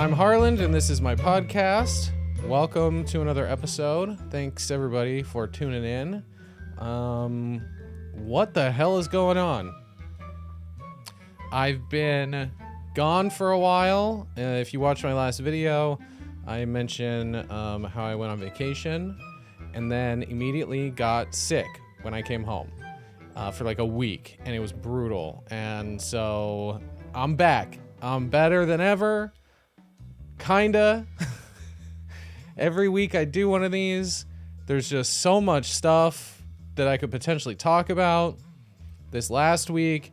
I'm Harland, and this is my podcast. Welcome to another episode. Thanks, everybody, for tuning in. What the hell is going on? I've been gone for a while. If you watched my last video, I mentioned how I went on vacation and then immediately got sick when I came home for like a week, and it was brutal. And so I'm back. I'm better than ever. Kinda. Every week I do one of these. There's just so much stuff that I could potentially talk about. This last week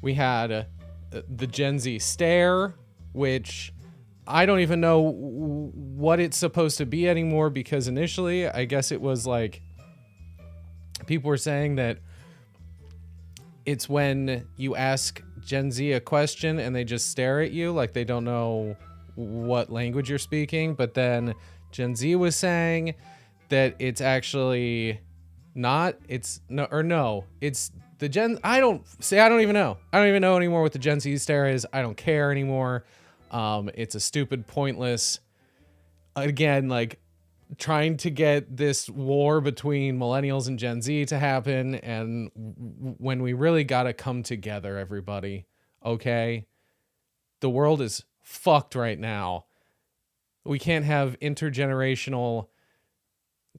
we had the Gen Z stare, which I don't even know what it's supposed to be anymore, because initially I guess it was like people were saying that it's when you ask Gen Z a question and they just stare at you like they don't know what language you're speaking. But then Gen Z was saying that it's actually not. It's the Gen. I don't even know. I don't even know anymore what the Gen Z stare is. I don't care anymore. It's a stupid, pointless, again, like trying to get this war between millennials and Gen Z to happen. And when we really got to come together, everybody, okay? The world is fucked right now. We can't have intergenerational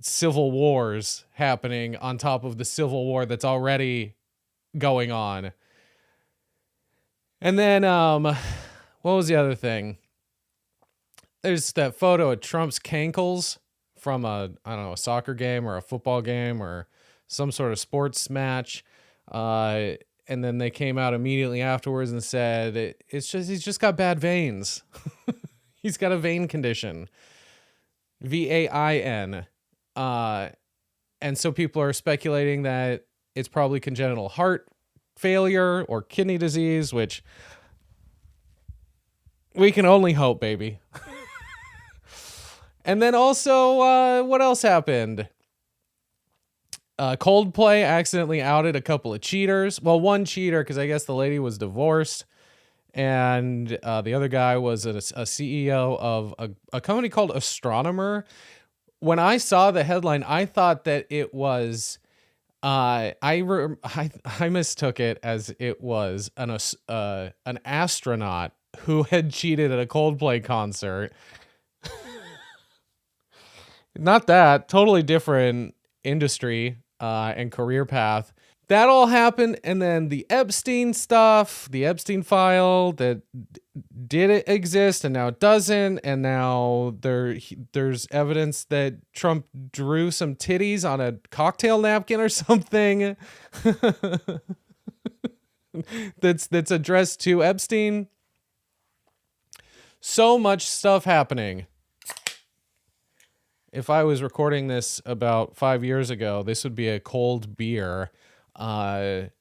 civil wars happening on top of the civil war that's already going on. And then, what was the other thing? There's that photo of Trump's cankles from a soccer game or a football game or some sort of sports match. And then they came out immediately afterwards and said, he's just got bad veins. He's got a vein condition. VAIN. And so people are speculating that it's probably congenital heart failure or kidney disease, which we can only hope, baby. And then also, what else happened? Coldplay accidentally outed a couple of cheaters. Well, one cheater, because I guess the lady was divorced. And the other guy was a CEO of a company called Astronomer. When I saw the headline, I thought that it was... I mistook it as it was an astronaut who had cheated at a Coldplay concert. Not that, totally different industry and career path. That all happened, and then the Epstein stuff, the Epstein file that did it exist and now it doesn't, and now there's evidence that Trump drew some titties on a cocktail napkin or something that's addressed to Epstein. So much stuff happening. If I was recording this about 5 years ago, this would be a cold beer, and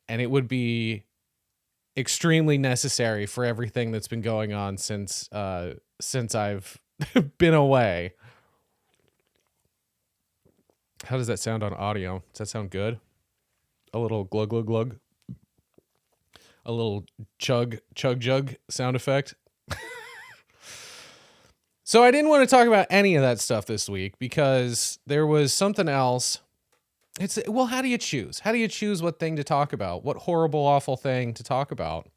it would be extremely necessary for everything that's been going on since I've been away. How does that sound on audio? Does that sound good? A little glug glug glug, a little chug jug sound effect. So I didn't want to talk about any of that stuff this week because there was something else. How do you choose? How do you choose what thing to talk about? What horrible, awful thing to talk about?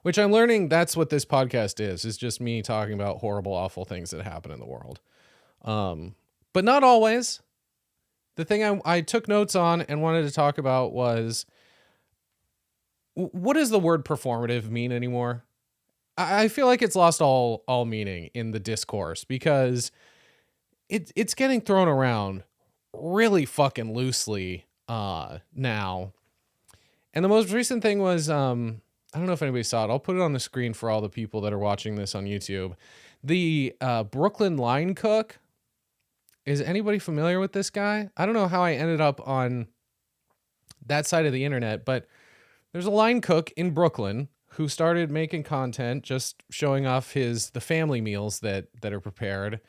Which I'm learning that's what this podcast is just me talking about horrible, awful things that happen in the world. But not always. The thing I took notes on and wanted to talk about was, what does the word performative mean anymore? I feel like it's lost all meaning in the discourse because it's getting thrown around really fucking loosely now. And the most recent thing was, I don't know if anybody saw it. I'll put it on the screen for all the people that are watching this on YouTube. The Brooklyn line cook. Is anybody familiar with this guy? I don't know how I ended up on that side of the internet, but there's a line cook in Brooklyn who started making content just showing off the family meals that are prepared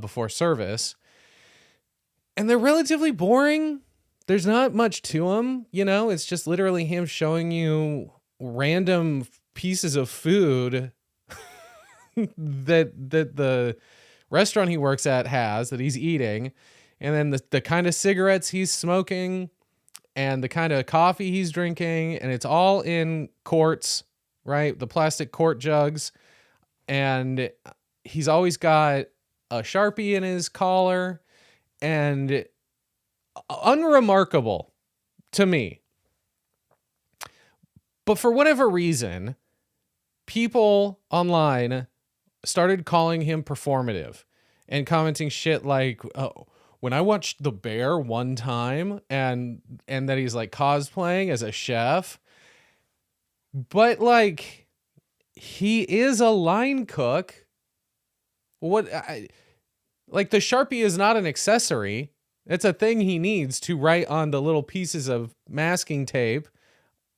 before service. And they're relatively boring. There's not much to them, it's just literally him showing you random pieces of food that the restaurant he works at has that he's eating, and then the kind of cigarettes he's smoking and the kind of coffee he's drinking, and it's all in quarts, right? The plastic quart jugs. And he's always got a Sharpie in his collar, and unremarkable to me. But for whatever reason, people online started calling him performative and commenting shit like, oh, when I watched The Bear one time and that he's like cosplaying as a chef, but like he is a line cook. Like the Sharpie is not an accessory. It's a thing he needs to write on the little pieces of masking tape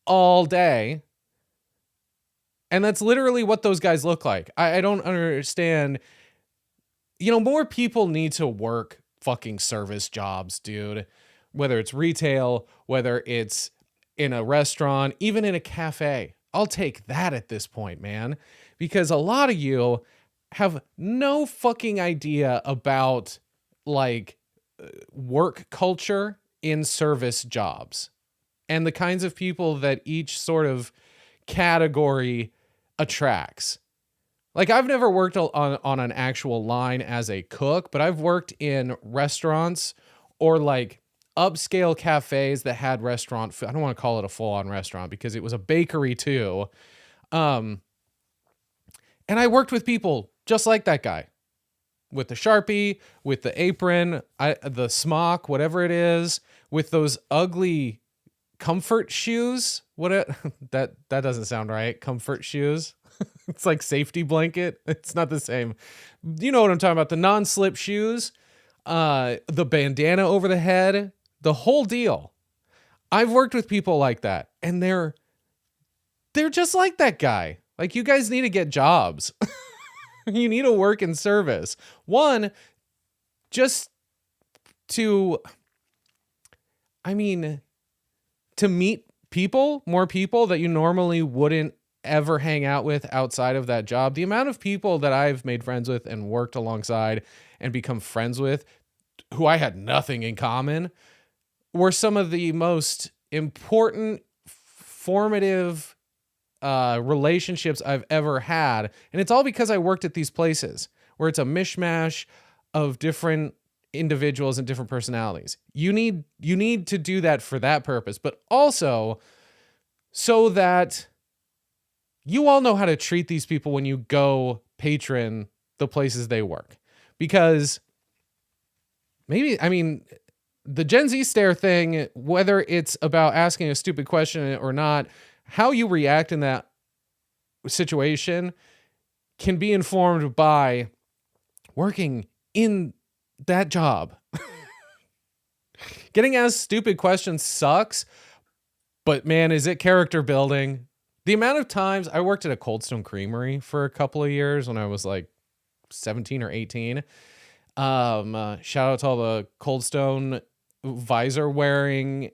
all day. And that's literally what those guys look like. I don't understand. You know, more people need to work fucking service jobs, dude. Whether it's retail, whether it's in a restaurant, even in a cafe. I'll take that at this point, man. Because a lot of you have no fucking idea about like work culture in service jobs and the kinds of people that each sort of category attracts. Like I've never worked on an actual line as a cook, but I've worked in restaurants or like upscale cafes that had restaurant food. I don't want to call it a full-on restaurant because it was a bakery too. And I worked with people just like that guy with the Sharpie, with the apron, the smock, whatever it is, with those ugly comfort shoes. That doesn't sound right. Comfort shoes. It's like safety blanket. It's not the same. You know what I'm talking about. The non-slip shoes, the bandana over the head, the whole deal. I've worked with people like that and they're just like that guy. Like you guys need to get jobs. You need to work in service. One, just to meet people, more people that you normally wouldn't ever hang out with outside of that job. The amount of people that I've made friends with and worked alongside and become friends with who I had nothing in common were some of the most important, formative relationships I've ever had. And it's all because I worked at these places where it's a mishmash of different individuals and different personalities. You need to do that for that purpose, but also so that you all know how to treat these people when you go patron the places they work. Because maybe, the Gen Z stare thing, whether it's about asking a stupid question or not, how you react in that situation can be informed by working in that job. Getting asked stupid questions sucks, but man, is it character building. The amount of times I worked at a Cold Stone Creamery for a couple of years when I was like 17 or 18. Shout out to all the Cold Stone visor wearing,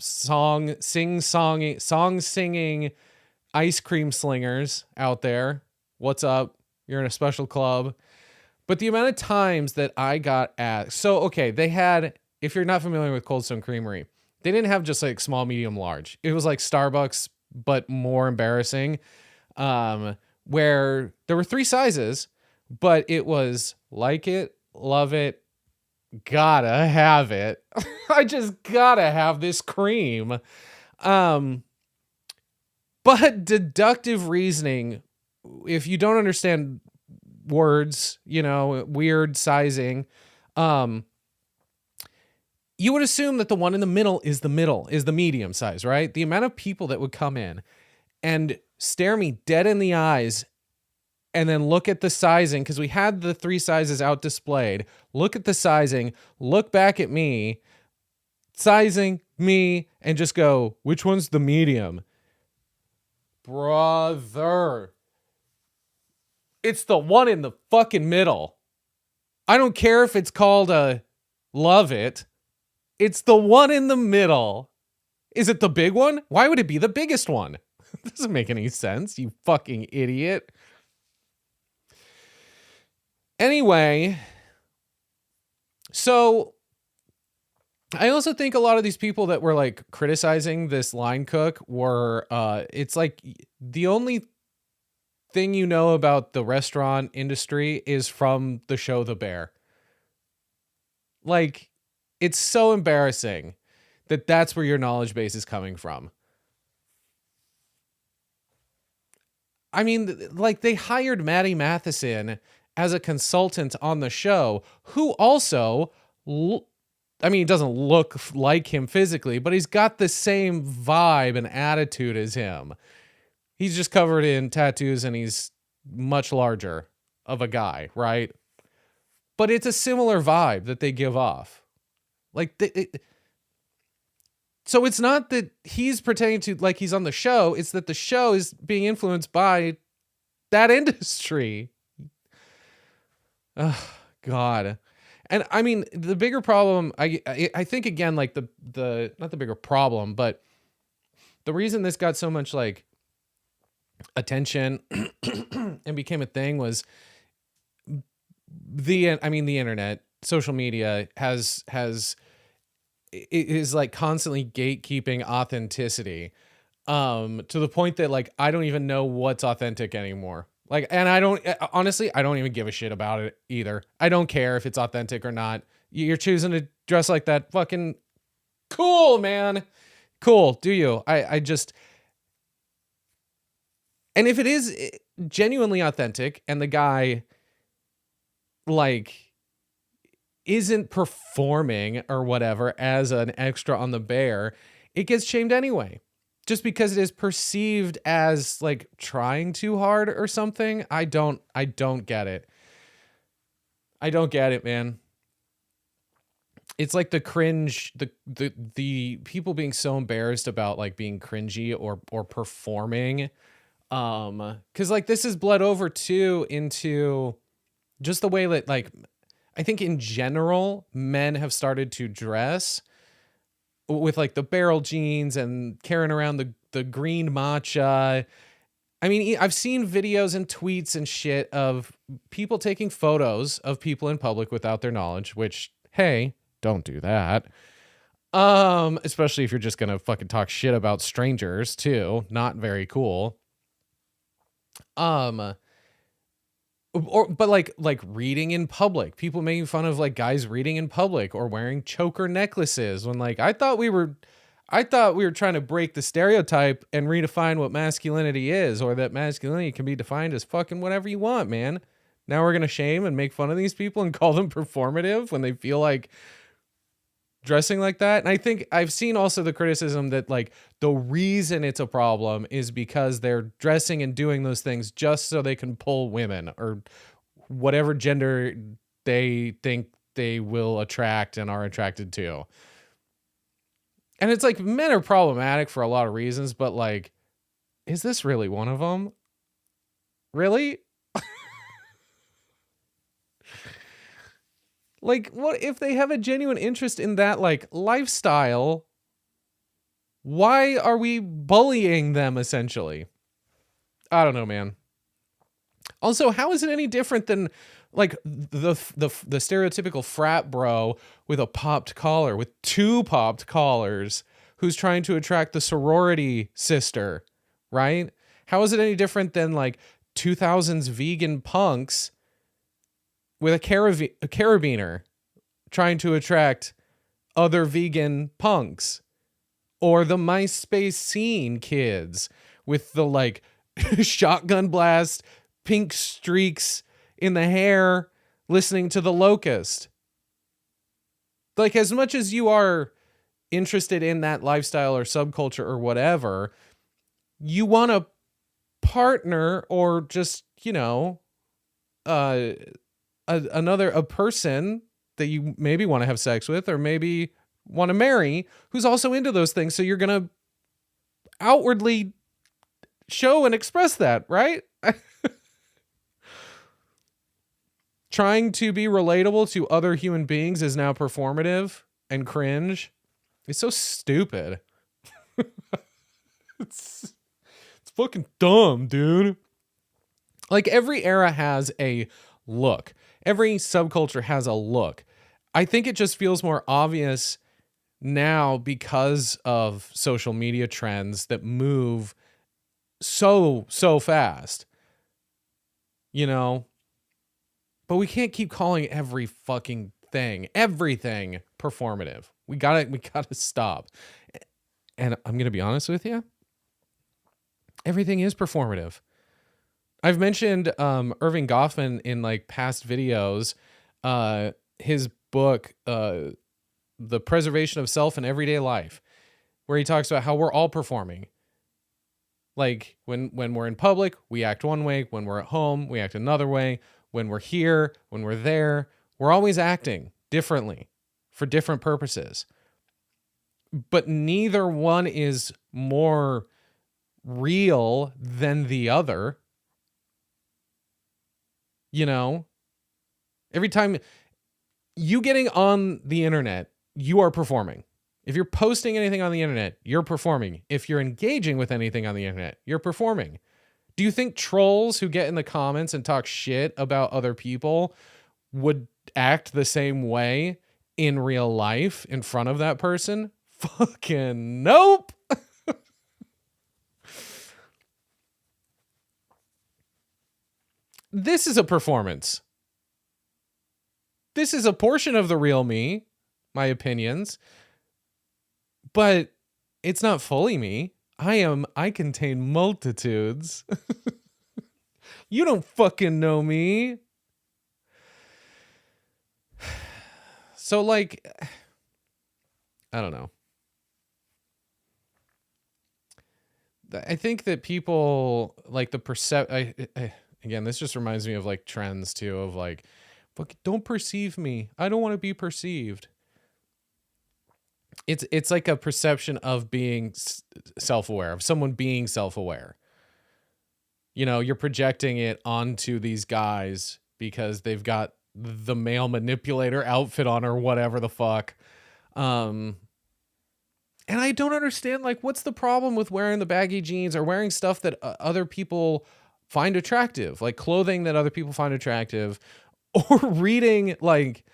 song singing ice cream slingers out there. What's up? You're in a special club. But the amount of times that I got asked, so okay, they had, if you're not familiar with Cold Stone Creamery, they didn't have just like small, medium, large. It was like Starbucks, but more embarrassing, where there were 3 sizes, but it was like it, love it, gotta have it. I just gotta have this cream. But deductive reasoning, if you don't understand words, weird sizing, you would assume that the one in the middle is the medium size, right? The amount of people that would come in and stare me dead in the eyes and then look at the sizing, because we had the 3 sizes out displayed, look at the sizing, look back at me, sizing me, and just go, which one's the medium? Brother. It's the one in the fucking middle. I don't care if it's called a love it. It's the one in the middle. Is it the big one? Why would it be the biggest one? Doesn't make any sense, you fucking idiot. Anyway, so I also think a lot of these people that were like criticizing this line cook were, it's like the only thing you know about the restaurant industry is from the show The Bear. Like, it's so embarrassing that that's where your knowledge base is coming from. I mean, like, they hired Maddie Matheson as a consultant on the show, who also, I mean, he doesn't look like him physically, but he's got the same vibe and attitude as him. He's just covered in tattoos and he's much larger of a guy, right? But it's a similar vibe that they give off. Like, so it's not that he's pretending to, like, he's on the show. It's that the show is being influenced by that industry. Oh, God. And I mean, the bigger problem, I think, again, like the not the bigger problem, but the reason this got so much like attention and became a thing was the internet, social media is like constantly gatekeeping authenticity, to the point that like I don't even know what's authentic anymore. Like, and honestly, I don't even give a shit about it either. I don't care if it's authentic or not. You're choosing to dress like that, fucking cool, man. Cool. Do you? I just, and if it is genuinely authentic and the guy like isn't performing or whatever as an extra on The Bear, it gets shamed anyway. Just because it is perceived as like trying too hard or something. I don't get it. I don't get it, man. It's like the cringe, the people being so embarrassed about like being cringy or performing. Cause like this is bled over too into just the way that like, I think in general, men have started to dress with like the barrel jeans and carrying around the green matcha. I mean, I've seen videos and tweets and shit of people taking photos of people in public without their knowledge, which, hey, don't do that. Especially if you're just going to fucking talk shit about strangers too. Not very cool. But like reading in public, people making fun of like guys reading in public or wearing choker necklaces when like, I thought we were trying to break the stereotype and redefine what masculinity is, or that masculinity can be defined as fucking whatever you want, man. Now we're going to shame and make fun of these people and call them performative when they feel like dressing like that. And I think I've seen also the criticism that like the reason it's a problem is because they're dressing and doing those things just so they can pull women or whatever gender they think they will attract and are attracted to. And it's like men are problematic for a lot of reasons, but like, is this really one of them? Really? Like, what if they have a genuine interest in that, like, lifestyle? Why are we bullying them, essentially? I don't know, man. Also, how is it any different than, like, the stereotypical frat bro with a popped collar, with two popped collars, who's trying to attract the sorority sister, right? How is it any different than, like, 2000s vegan punks with a carabiner trying to attract other vegan punks, or the MySpace scene kids with the like shotgun blast, pink streaks in the hair, listening to the Locust. Like, as much as you are interested in that lifestyle or subculture or whatever, you want a partner or just, you know, a person that you maybe want to have sex with or maybe want to marry who's also into those things. So you're going to outwardly show and express that, right? Trying to be relatable to other human beings is now performative and cringe. It's so stupid. It's fucking dumb, dude. Like, every era has a look. Every subculture has a look. I think it just feels more obvious now because of social media trends that move so fast, you know? But we can't keep calling every fucking thing, everything performative. We gotta stop. And I'm gonna be honest with you, everything is performative. I've mentioned Irving Goffman in like past videos. His book, The Preservation of Self in Everyday Life, where he talks about how we're all performing. Like when we're in public, we act one way. When we're at home, we act another way. When we're here, when we're there, we're always acting differently for different purposes. But neither one is more real than the other. You know, every time you getting on the internet, you are performing. If you're posting anything on the internet, you're performing. If you're engaging with anything on the internet, you're performing. Do you think trolls who get in the comments and talk shit about other people would act the same way in real life in front of that person? Fucking nope. This is a performance. This is a portion of the real me, my opinions, but it's not fully me. I contain multitudes. You don't fucking know me. So, like, I don't know. I think that people like the again, this just reminds me of like trends too, of like, fuck, don't perceive me. I don't want to be perceived. It's like a perception of being self-aware, of someone being self-aware. You know, you're projecting it onto these guys because they've got the male manipulator outfit on or whatever the fuck. And I don't understand, like, what's the problem with wearing the baggy jeans or wearing stuff that other people find attractive, like clothing that other people find attractive, or reading like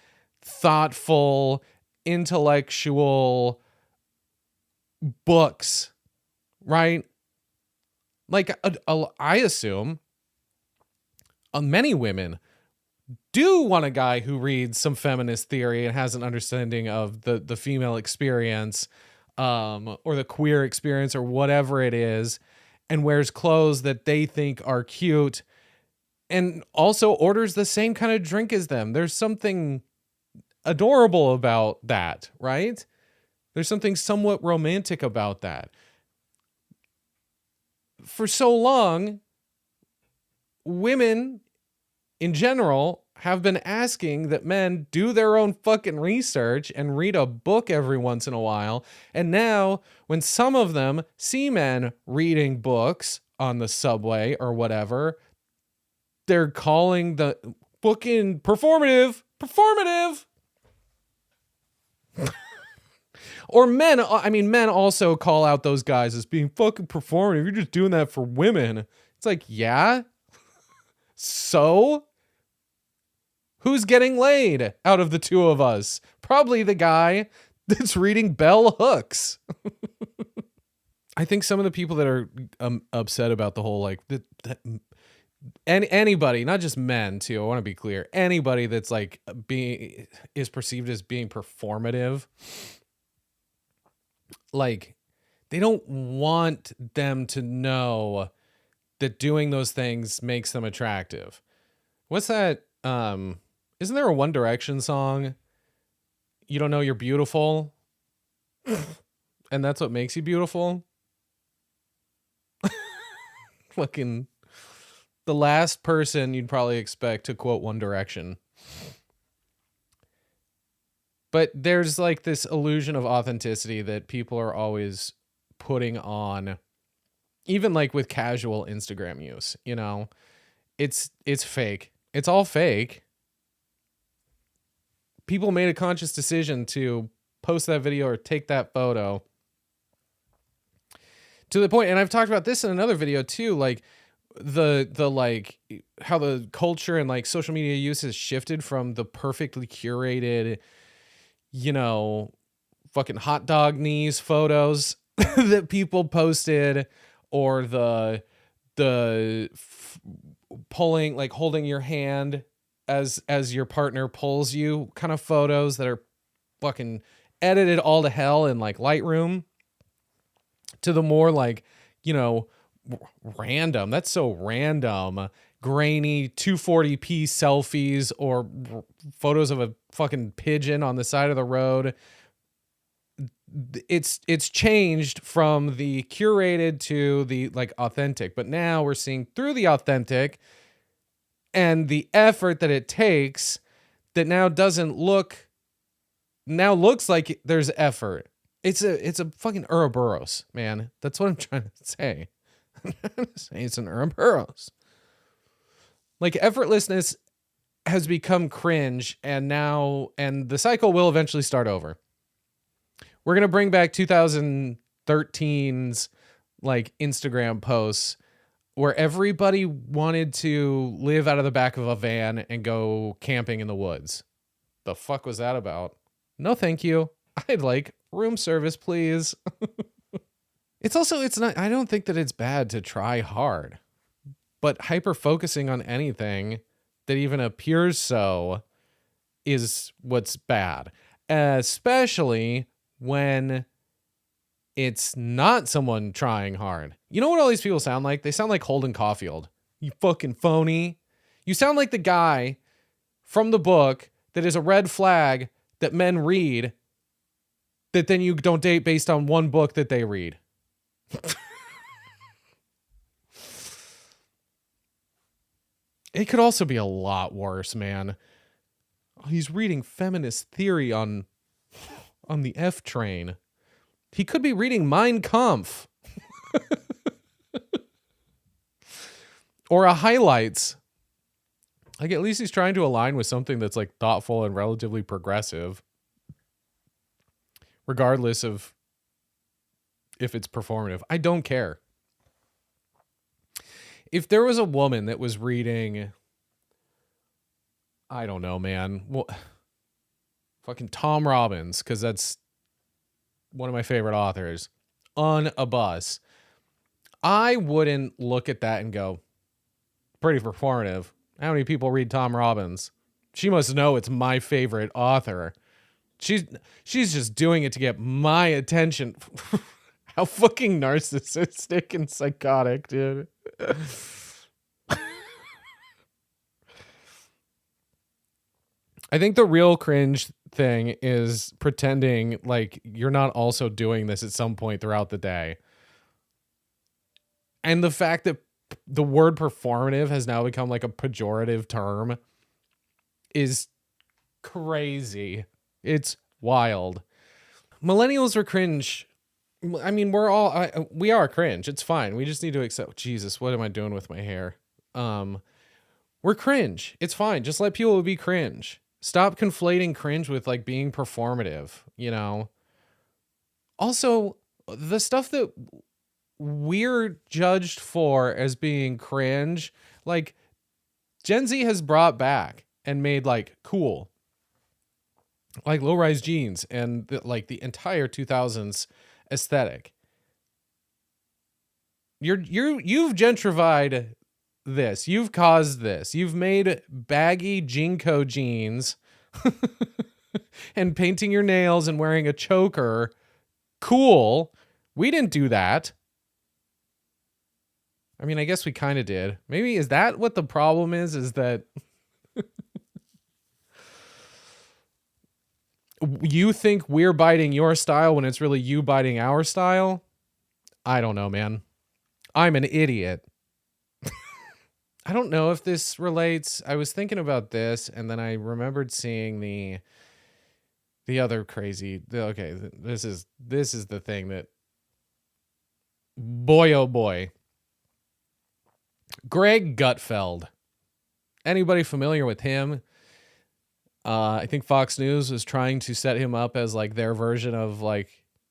thoughtful, intellectual books, right? Like, I assume many women do want a guy who reads some feminist theory and has an understanding of the female experience, or the queer experience or whatever it is, and wears clothes that they think are cute, and also orders the same kind of drink as them. There's something adorable about that, right? There's something somewhat romantic about that. For so long, women in general have been asking that men do their own fucking research and read a book every once in a while. And now when some of them see men reading books on the subway or whatever, they're calling the fucking performative. Or men, I mean, men also call out those guys as being fucking performative. You're just doing that for women. It's like, yeah. So who's getting laid out of the two of us? Probably the guy that's reading bell hooks. I think some of the people that are upset about the whole, like, anybody, not just men too, I want to be clear, anybody that's like is perceived as being performative, like, they don't want them to know that doing those things makes them attractive. What's that? Isn't there a One Direction song? You don't know you're beautiful, and that's what makes you beautiful. Fucking the last person you'd probably expect to quote One Direction. But there's like this illusion of authenticity that people are always putting on, even like with casual Instagram use, you know, it's fake. It's all fake. People made a conscious decision to post that video or take that photo To the point, and I've talked about this in another video too, like the like how the culture and like social media use has shifted from the perfectly curated, you know, fucking hot dog knees photos that people posted, or pulling, like holding your hand as your partner pulls you kind of photos that are fucking edited all to hell in like Lightroom, to the more like, you know, random, that's so random, grainy 240p selfies, or photos of a fucking pigeon on the side of the road. It's changed from the curated to the like authentic, but now we're seeing through the authentic and the effort that it takes, that now looks like there's effort. It's a fucking Ouroboros, man. That's what I'm trying to say. It's an Ouroboros. Like, effortlessness has become cringe, and the cycle will eventually start over. We're gonna bring back 2013's like Instagram posts where everybody wanted to live out of the back of a van and go camping in the woods. The fuck was that about? No, thank you. I'd like room service, please. It's not, I don't think that it's bad to try hard, but hyper focusing on anything that even appears so is what's bad, especially when it's not someone trying hard. You know what all these people sound like? They sound like Holden Caulfield. You fucking phony. You sound like the guy from the book that is a red flag that men read, that then you don't date based on one book that they read. It could also be a lot worse, man. He's reading feminist theory on the F train. He could be reading Mein Kampf. Or a highlights. Like, at least he's trying to align with something that's like thoughtful and relatively progressive, regardless of if it's performative. I don't care. If there was a woman that was reading, I don't know, man, well, fucking Tom Robbins, because that's one of my favorite authors, on a bus, I wouldn't look at that and go, pretty performative. How many people read Tom Robbins? She must know it's my favorite author. She's just doing it to get my attention. How fucking narcissistic and psychotic, dude. I think the real cringe thing is pretending like you're not also doing this at some point throughout the day. And the fact that the word performative has now become like a pejorative term is crazy. It's wild. Millennials are cringe. I mean, we are cringe. It's fine. We just need to accept. Jesus, what am I doing with my hair? We're cringe. It's fine. Just let people be cringe. Stop conflating cringe with like being performative, you know? Also, the stuff that we're judged for as being cringe, like Gen Z has brought back and made like cool, like low-rise jeans and like the entire 2000s aesthetic. You've gentrified this. You've caused this. You've made baggy Jinko jeans and painting your nails and wearing a choker cool. We didn't do that. I mean, I guess we kind of did. Maybe is that what the problem is that you think we're biting your style when it's really you biting our style? I don't know, man. I'm an idiot. I don't know if this relates. I was thinking about this, and then I remembered seeing the other crazy. Okay, this is the thing that, boy oh boy, Greg Gutfeld. Anybody familiar with him? I think Fox News was trying to set him up as like their version of like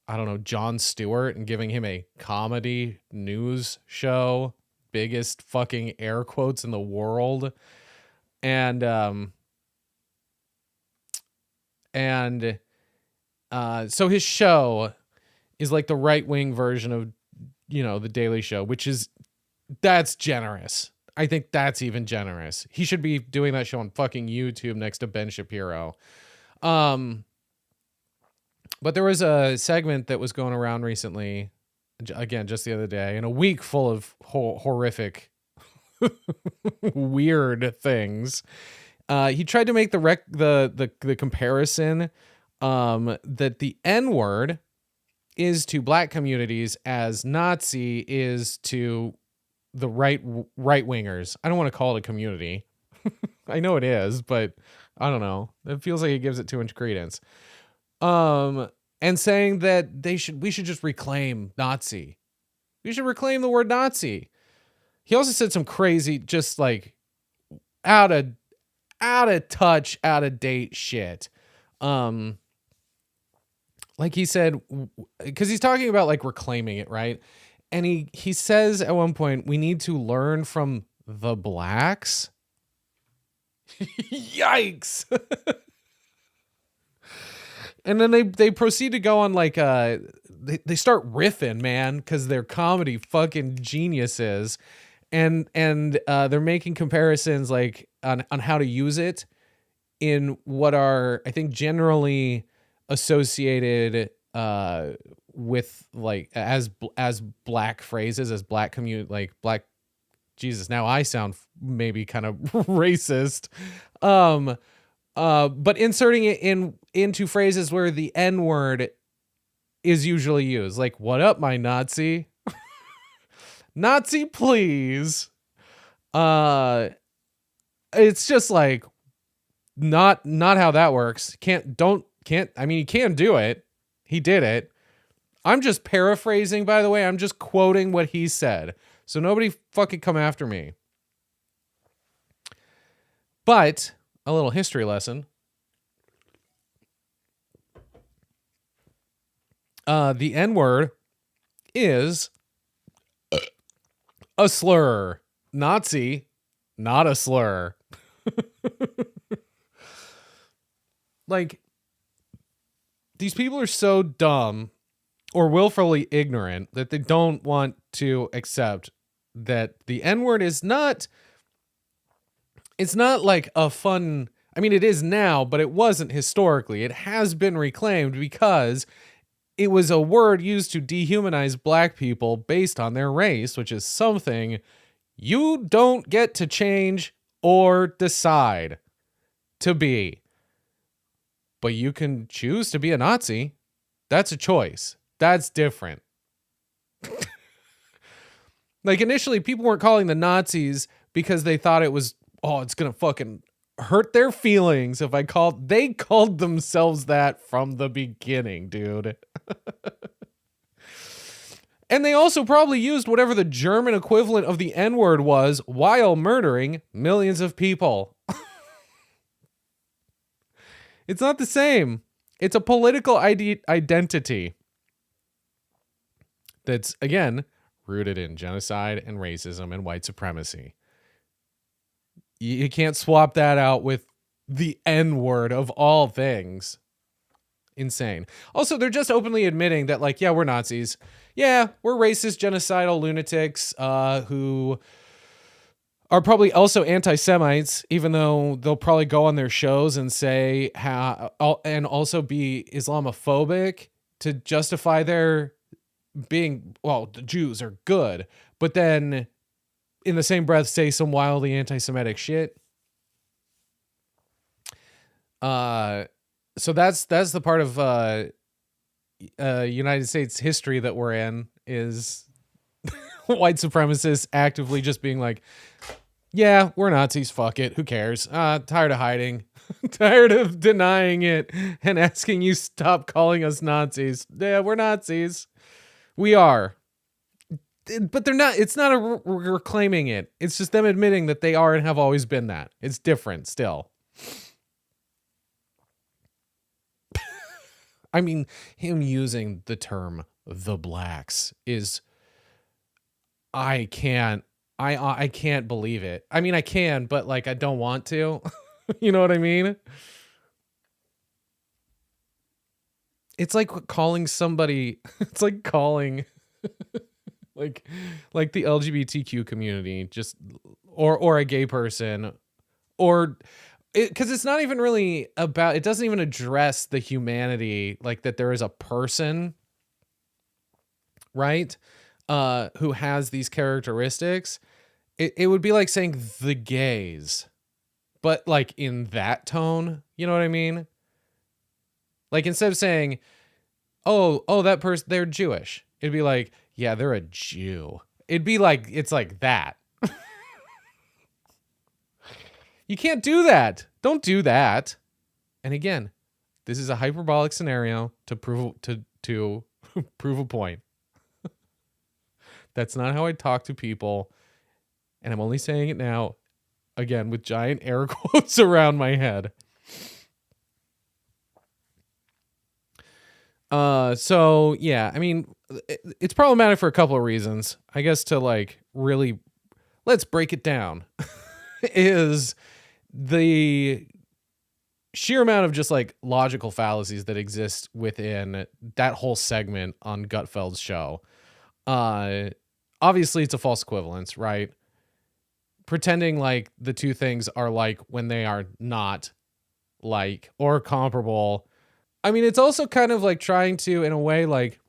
I don't know, Jon Stewart and giving him a comedy news show, biggest fucking air quotes in the world. And so his show is like the right-wing version of, the Daily Show, that's generous. I think that's even generous. He should be doing that show on fucking YouTube next to Ben Shapiro. But there was a segment that was going around recently, again, just the other day, in a week full of horrific, weird things. He tried to make the comparison that the N-word is to black communities as Nazi is to the right wingers. I don't want to call it a community. I know it is, but I don't know. It feels like it gives it too much credence. And saying that we should just reclaim Nazi. We should reclaim the word Nazi. He also said some crazy, just like out of touch, out of date shit. Like he said, because he's talking about like reclaiming it, right? And he says at one point, we need to learn from the blacks. Yikes. And then they proceed to go on like they start riffing, man, because they're comedy fucking geniuses, and they're making comparisons like on how to use it in what are, I think, generally associated with like as black phrases, as black community, like black. Jesus, now I sound maybe kind of racist. But inserting it into phrases where the N-word is usually used, like "What up, my Nazi?" Nazi, please. It's just like not how that works. I mean, he can do it. He did it. I'm just paraphrasing, by the way. I'm just quoting what he said. So nobody fucking come after me. But a little history lesson. The N-word is a slur. Nazi, not a slur. Like, these people are so dumb or willfully ignorant that they don't want to accept that the N-word is not, it's not like a fun, I mean, it is now, but it wasn't historically. It has been reclaimed because it was a word used to dehumanize black people based on their race, which is something you don't get to change or decide to be. But you can choose to be a Nazi. That's a choice. That's different. Like, initially, people weren't calling the Nazis because they thought it was, it's going to fucking hurt their feelings if they called themselves that from the beginning, dude. And they also probably used whatever the German equivalent of the N-word was while murdering millions of people. It's not the same. It's a political identity that's, again, rooted in genocide and racism and white supremacy. You can't swap that out with the N-word of all things. Insane. Also, they're just openly admitting that, like, yeah, we're Nazis. Yeah, we're racist, genocidal lunatics who are probably also anti-Semites, even though they'll probably go on their shows and say how, and also be Islamophobic to justify their being, well, the Jews are good, but then in the same breath say some wildly anti-Semitic shit. So that's the part of United States history that we're in, is white supremacists actively just being like, yeah, we're Nazis, fuck it, who cares? Tired of hiding, tired of denying it and asking you stop calling us Nazis. Yeah, we're Nazis. We are. But they're not, it's not reclaiming it. It's just them admitting that they are and have always been that. It's different still. I mean, him using the term the blacks is, I can't believe it. I mean, I can, but like, I don't want to. You know what I mean? It's like calling somebody, it's like calling like the LGBTQ community just, or a gay person, or because it's not even really about, it doesn't even address the humanity, like that there is a person, right, who has these characteristics. It would be like saying the gays, but like in that tone, you know what I mean? Like instead of saying, oh, that person, they're Jewish, it'd be like, yeah, they're a Jew. It'd be like, it's like that. You can't do that. Don't do that. And again, this is a hyperbolic scenario to prove to prove a point. That's not how I talk to people, and I'm only saying it now, again, with giant air quotes around my head. So yeah, I mean, it's problematic for a couple of reasons. I guess to like really, let's break it down, is the sheer amount of just like logical fallacies that exist within that whole segment on Gutfeld's show. Obviously it's a false equivalence, right? Pretending like the two things are like when they are not like or comparable. I mean, it's also kind of like trying to, in a way, like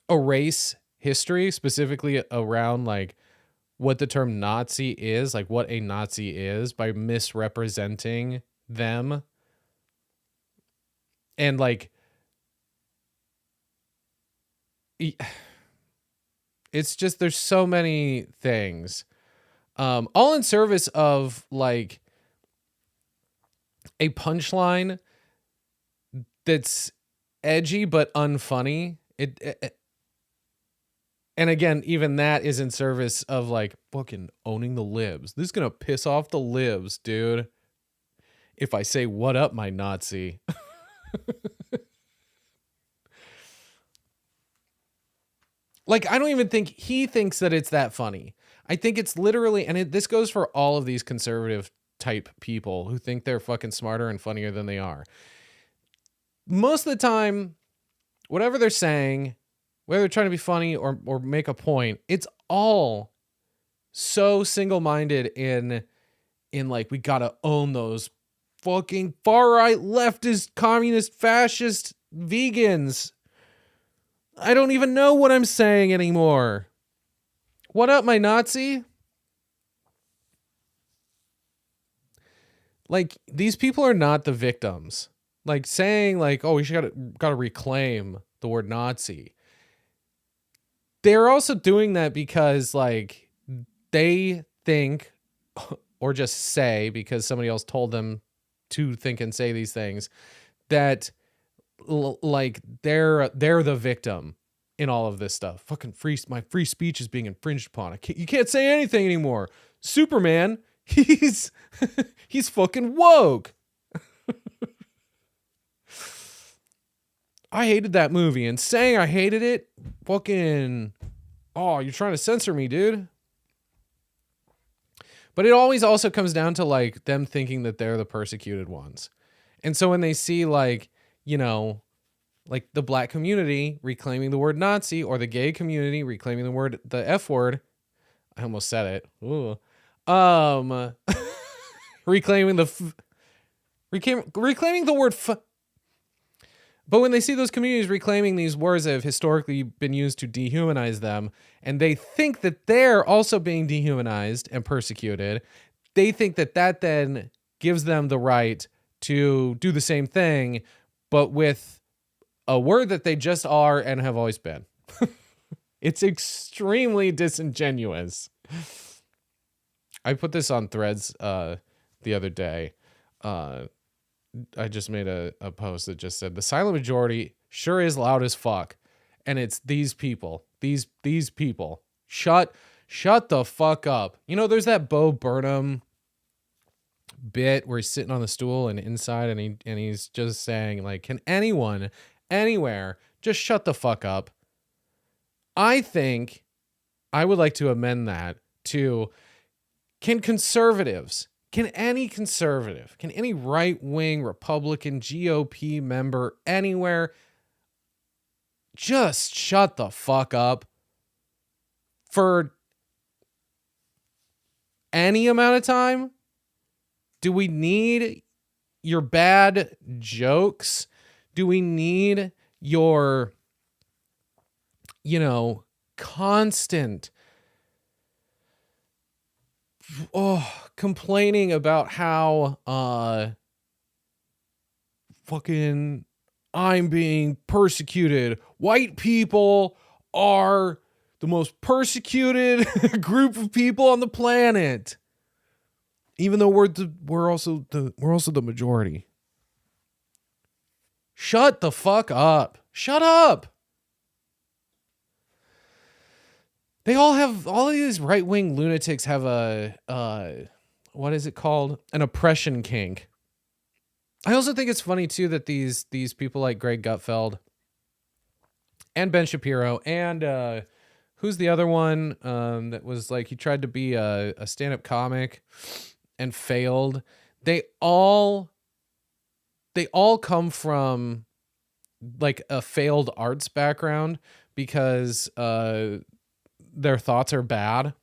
erase history, specifically around like what the term Nazi is, like what a Nazi is, by misrepresenting them. And like, it's just, there's so many things, all in service of like a punchline that's edgy but unfunny. And again, even that is in service of like fucking owning the libs. This is gonna piss off the libs, dude, if I say what up, my Nazi. Like, I don't even think he thinks that it's that funny. I think it's literally, and this goes for all of these conservative type people who think they're fucking smarter and funnier than they are. Most of the time, whatever they're saying, whether they're trying to be funny or make a point, it's all so single-minded in like, we gotta own those fucking far-right, leftist, communist, fascist vegans. I don't even know what I'm saying anymore. What up, my Nazi? Like, these people are not the victims. Like, saying like, oh, we should gotta reclaim the word Nazi. They're also doing that because like they think, or just say because somebody else told them to think and say these things, that like they're the victim in all of this stuff. Fucking my free speech is being infringed upon. You can't say anything anymore. Superman, he's fucking woke. I hated that movie, and saying I hated it, fucking, oh, you're trying to censor me, dude. But it always also comes down to like them thinking that they're the persecuted ones. And so when they see like, you know, like the black community reclaiming the word Nazi, or the gay community reclaiming the F word, I almost said it. Ooh. Reclaiming the word but when they see those communities reclaiming these words that have historically been used to dehumanize them, and they think that they're also being dehumanized and persecuted, they think that then gives them the right to do the same thing, but with a word that they just are and have always been. It's extremely disingenuous. I put this on Threads the other day. I just made a post that just said the silent majority sure is loud as fuck, and it's these people. These people. Shut the fuck up. You know, there's that Bo Burnham bit where he's sitting on the stool and inside, and he's just saying, like, can anyone anywhere just shut the fuck up? I think I would like to amend that to, can any conservative, can any right-wing Republican GOP member anywhere just shut the fuck up for any amount of time? Do we need your bad jokes? Do we need your, constant complaining about how fucking I'm being persecuted? White people are the most persecuted group of people on the planet, even though we're also the majority. Shut the fuck up. Shut up. All of these right-wing lunatics have what is it called? An oppression kink. I also think it's funny too that these people like Greg Gutfeld and Ben Shapiro and who's the other one that was like, he tried to be a stand-up comic and failed. They all come from like a failed arts background because their thoughts are bad.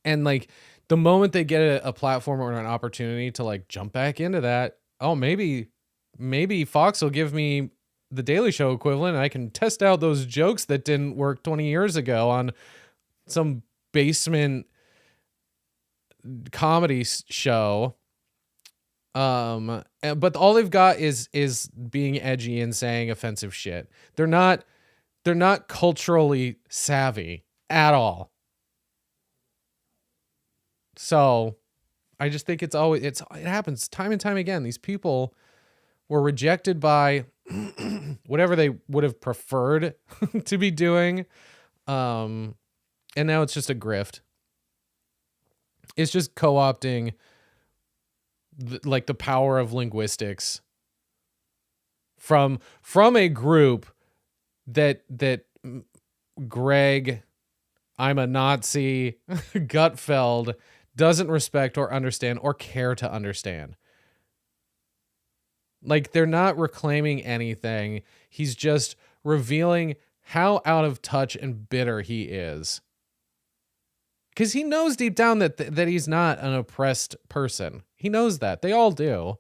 And like the moment they get a platform or an opportunity to like jump back into that, oh, maybe Fox will give me the Daily Show equivalent and I can test out those jokes that didn't work 20 years ago on some basement comedy show. But all they've got is being edgy and saying offensive shit. They're not culturally savvy at all. So I just think it happens time and time again. These people were rejected by whatever they would have preferred to be doing. And now it's just a grift. It's just co-opting the power of linguistics from a group that Greg, I'm a Nazi, Gutfeld doesn't respect or understand or care to understand. Like, they're not reclaiming anything. He's just revealing how out of touch and bitter he is. Because he knows deep down that he's not an oppressed person. He knows that. They all do.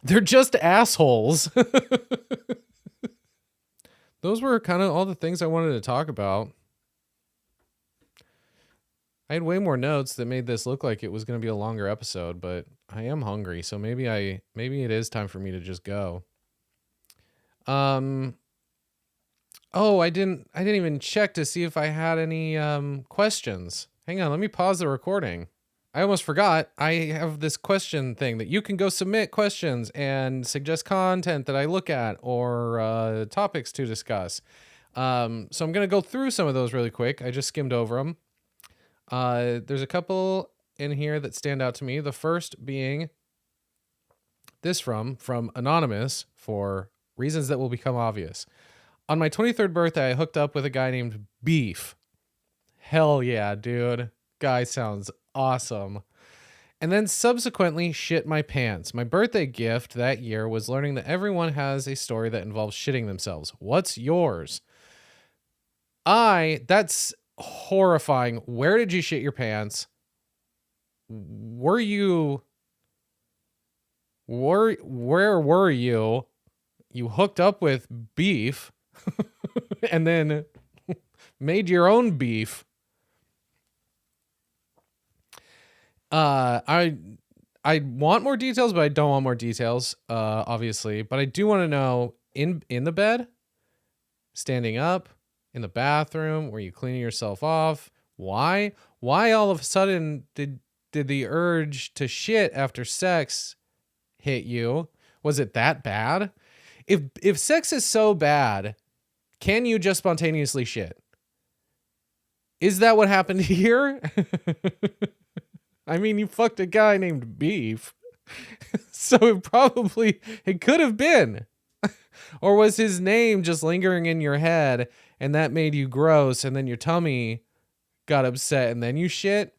They're just assholes. Those were kind of all the things I wanted to talk about. I had way more notes that made this look like it was going to be a longer episode, but I am hungry, so maybe it is time for me to just go. Oh, I didn't even check to see if I had any questions. Hang on, let me pause the recording. I almost forgot. I have this question thing that you can go submit questions and suggest content that I look at or topics to discuss. So I'm going to go through some of those really quick. I just skimmed over them. There's a couple in here that stand out to me. The first being this from Anonymous, for reasons that will become obvious. On my 23rd birthday, I hooked up with a guy named Beef. Hell yeah, dude. Guy sounds awesome. And then subsequently shit my pants. My birthday gift that year was learning that everyone has a story that involves shitting themselves. What's yours? That's horrifying. Where did you shit your pants? Where were you? You hooked up with Beef and then made your own beef. I want more details, but I don't want more details, obviously. But I do want to know, in the bed, standing up, in the bathroom, were you cleaning yourself off? Why all of a sudden did the urge to shit after sex hit you? Was it that bad? If sex is so bad, can you just spontaneously shit? Is that what happened here? I mean, you fucked a guy named Beef. So it could have been. Or was his name just lingering in your head and that made you gross and then your tummy got upset and then you shit?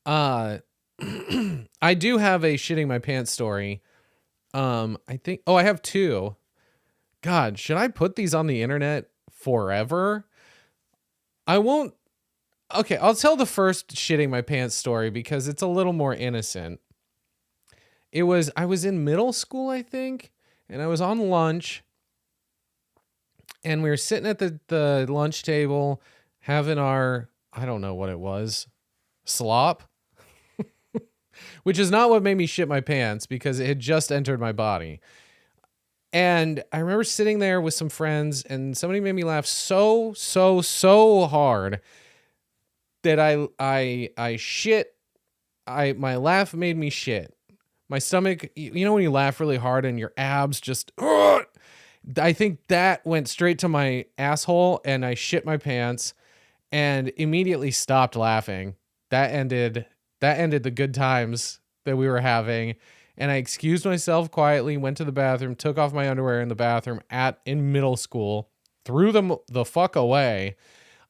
I do have a shitting my pants story. I think, I have two. God, should I put these on the internet forever? I won't. Okay, I'll tell the first shitting my pants story because it's a little more innocent. I was in middle school, I think, and I was on lunch, and we were sitting at the lunch table having our, I don't know what it was, slop, which is not what made me shit my pants because it had just entered my body. And I remember sitting there with some friends and somebody made me laugh so hard that I shit. My laugh made me shit. My stomach, you know when you laugh really hard and your abs just, I think that went straight to my asshole and I shit my pants and immediately stopped laughing. That ended the good times that we were having. And I excused myself quietly, went to the bathroom, took off my underwear in the bathroom in middle school, threw them the fuck away.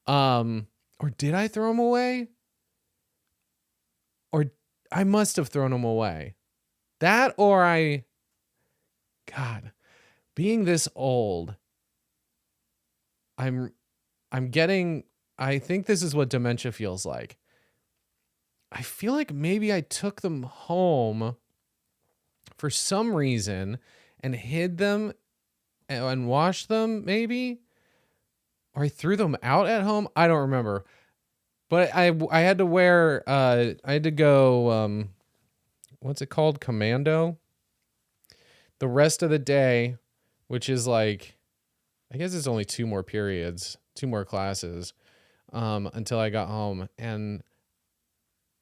Or did I throw them away? Or I must have thrown them away. That or God, being this old, I think this is what dementia feels like. I feel like maybe I took them home for some reason and hid them and washed them maybe, or I threw them out at home. I don't remember, but I had to wear, I had to go, what's it called? Commando the rest of the day, which is like, I guess it's only 2 more classes, until I got home. And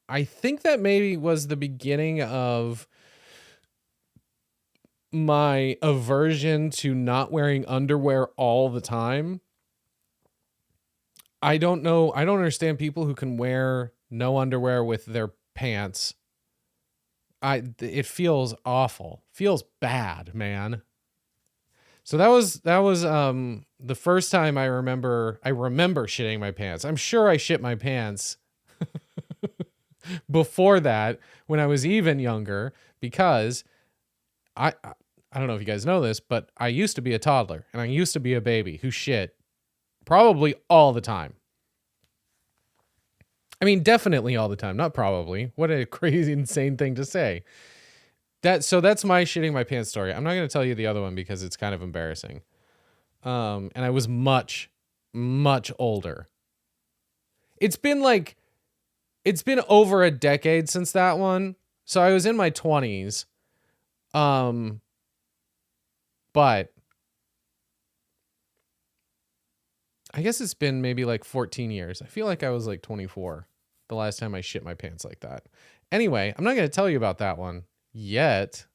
I think that maybe was the beginning of my aversion to not wearing underwear all the time. I don't know. I don't understand people who can wear no underwear with their pants. It feels awful. Feels bad, man. So that was the first time I remember shitting my pants. I'm sure I shit my pants before that when I was even younger because I don't know if you guys know this, but I used to be a toddler and I used to be a baby who shit probably all the time. I mean, definitely all the time, not probably. What a crazy, insane thing to say. So that's my shitting my pants story. I'm not going to tell you the other one because it's kind of embarrassing. And I was much, much older. It's been over a decade since that one. So I was in my 20s. But I guess it's been maybe like 14 years. I feel like I was like 24 the last time I shit my pants like that. Anyway, I'm not going to tell you about that one yet.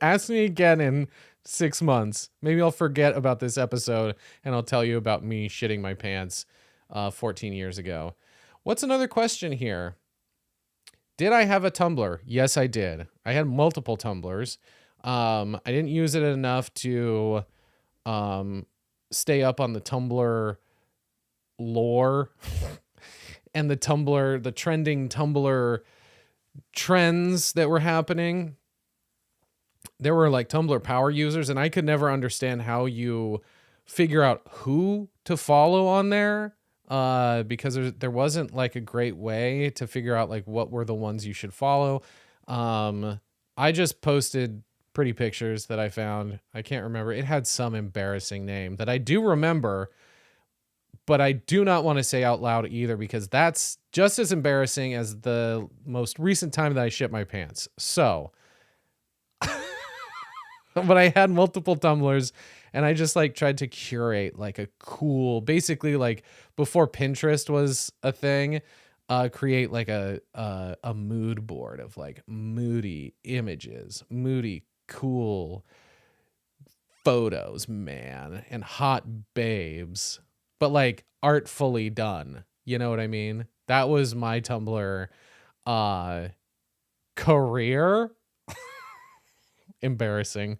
Ask me again in 6 months. Maybe I'll forget about this episode and I'll tell you about me shitting my pants 14 years ago. What's another question here? Did I have a Tumblr? Yes, I did. I had multiple Tumblrs. I didn't use it enough to stay up on the Tumblr lore and the trending Tumblr trends that were happening. There were like Tumblr power users, and I could never understand how you figure out who to follow on there, because there wasn't like a great way to figure out like what were the ones you should follow. I just posted pretty pictures that I found. I can't remember. It had some embarrassing name that I do remember, but I do not want to say out loud either because that's just as embarrassing as the most recent time that I shit my pants. So, but I had multiple Tumblrs and I just like tried to curate like a cool, basically like before Pinterest was a thing, create like a mood board of like moody images, moody, cool photos, man, and hot babes but like artfully done. You know what I mean? That was my Tumblr career. Embarrassing.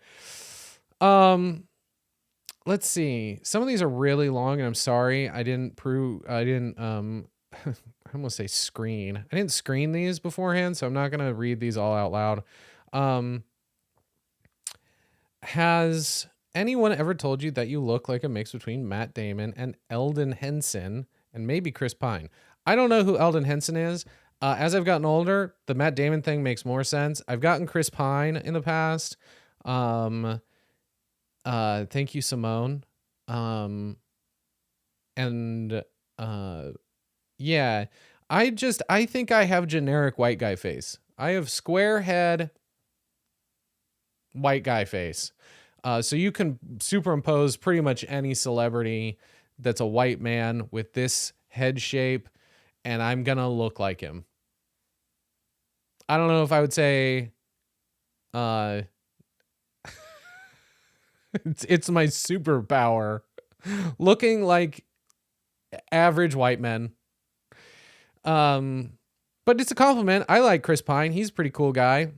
Let's see. Some of these are really long, and I'm sorry. I didn't I almost say screen. I didn't screen these beforehand, so I'm not gonna read these all out loud. Has anyone ever told you that you look like a mix between Matt Damon and Eldon Henson and maybe Chris Pine? I don't know who Eldon Henson is. As I've gotten older, the Matt Damon thing makes more sense. I've gotten Chris Pine in the past. Thank you, Simone. Yeah, I think I have generic white guy face. I have square head, white guy face. So you can superimpose pretty much any celebrity that's a white man with this head shape, and I'm gonna look like him. I don't know if I would say, it's my superpower, looking like average white men. But it's a compliment. I like Chris Pine. He's a pretty cool guy.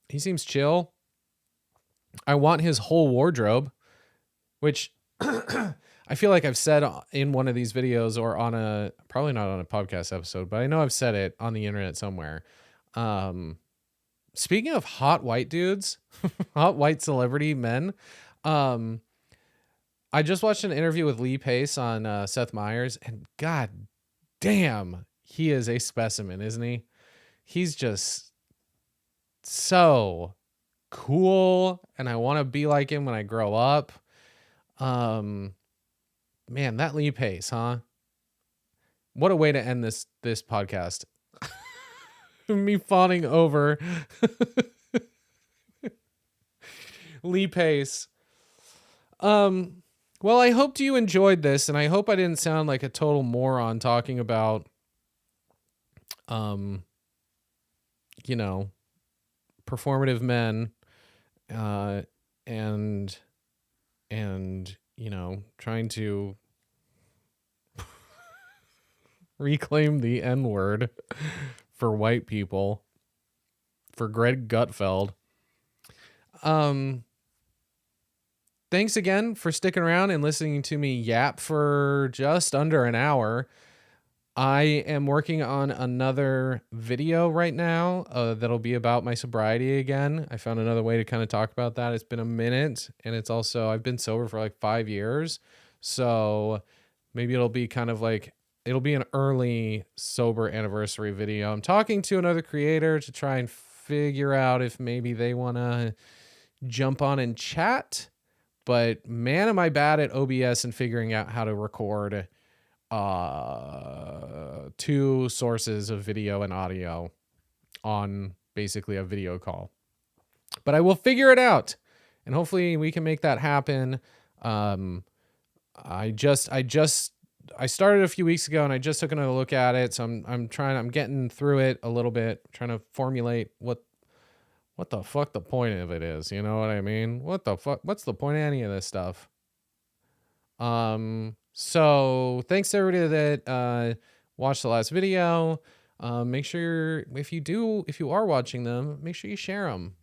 He seems chill. I want his whole wardrobe, which I feel like I've said in one of these videos or probably not on a podcast episode, but I know I've said it on the internet somewhere. Speaking of hot white dudes, hot white celebrity men, I just watched an interview with Lee Pace on Seth Meyers, and god damn, he is a specimen, isn't he? He's just so cool, and I want to be like him when I grow up. Man, that Lee Pace, huh? What a way to end this podcast. Me fawning over Lee Pace. Well, I hoped you enjoyed this, and I hope I didn't sound like a total moron talking about, performative men, and trying to reclaim the N-word for white people, for Greg Gutfeld. Thanks again for sticking around and listening to me yap for just under an hour. I am working on another video right now that'll be about my sobriety again. I found another way to kind of talk about that. It's been a minute, and it's also, I've been sober for like 5 years. So maybe it'll be kind of like, it'll be an early sober anniversary video. I'm talking to another creator to try and figure out if maybe they want to jump on and chat. But man, am I bad at OBS and figuring out how to record two sources of video and audio on basically a video call. But I will figure it out, and hopefully we can make that happen. I started a few weeks ago, and I just took another look at it. So I'm getting through it a little bit, trying to formulate what the fuck the point of it is. You know what I mean? What the fuck? What's the point of any of this stuff? So thanks to everybody that watched the last video. Make sure if you are watching them, make sure you share them.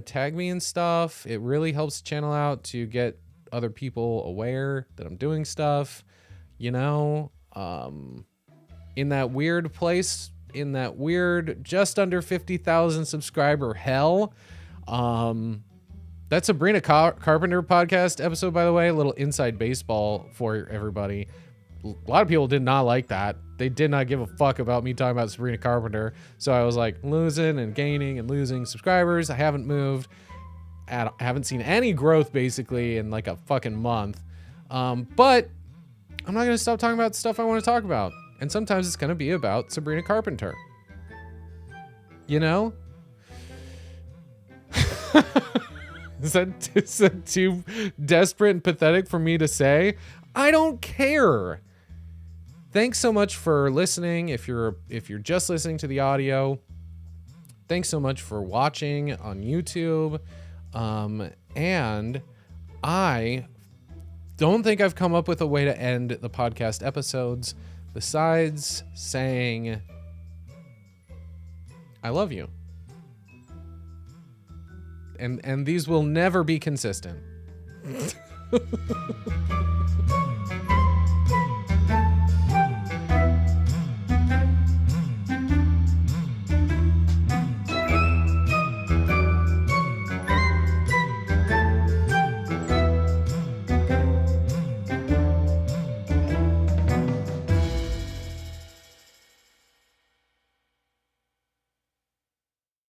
Tag me and stuff. It really helps the channel out to get other people aware that I'm doing stuff. In that weird place, in that weird just under 50,000 subscriber hell. That Sabrina Carpenter podcast episode, by the way, a little inside baseball for everybody. A lot of people did not like that. They did not give a fuck about me talking about Sabrina Carpenter. So I was like losing and gaining and losing subscribers. I haven't moved. I haven't seen any growth basically in like a fucking month. But I'm not going to stop talking about stuff I want to talk about. And sometimes it's going to be about Sabrina Carpenter. You know? Is that too desperate and pathetic for me to say? I don't care. Thanks so much for listening. If you're just listening to the audio, thanks so much for watching on YouTube. And I don't think I've come up with a way to end the podcast episodes besides saying I love you. And these will never be consistent.